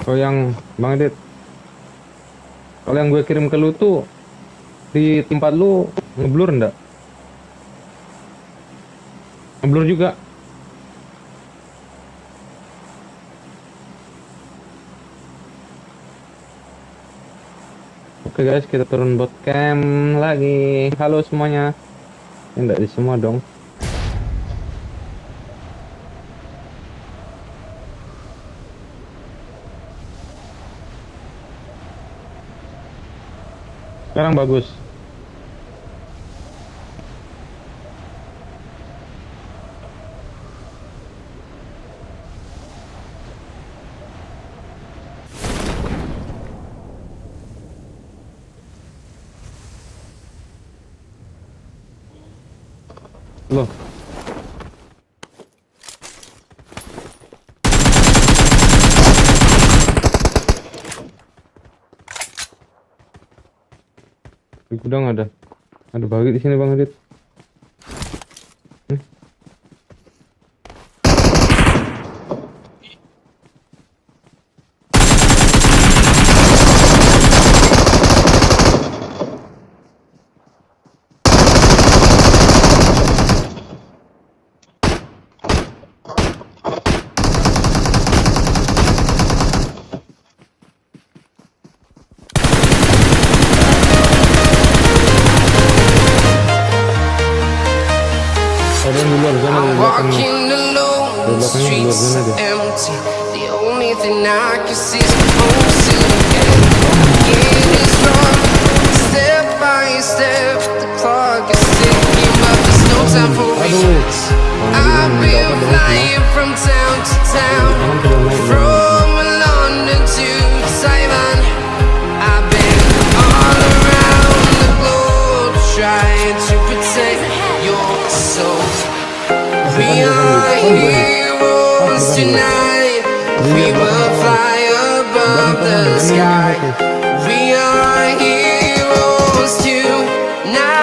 Kalau yang Bang Edit, kalau yang gue kirim ke lu tuh di tempat lu ngeblur ndak? Ngeblur juga. Oke guys, kita turun bot camp lagi. Halo semuanya. Enggak di semua dong. Sekarang bagus. Loh. Di gudang ada bagi di sini Bang Adit. I'm walking alone, the streets are empty. The only thing I can see is the posted again. It is wrong, step by step, the clock is ticking, but there's no time for reasons. I've been flying from town to town, from London to Taiwan. I've been all around the globe trying to protect your soul. We are heroes tonight. We will fly above the sky. We are heroes tonight.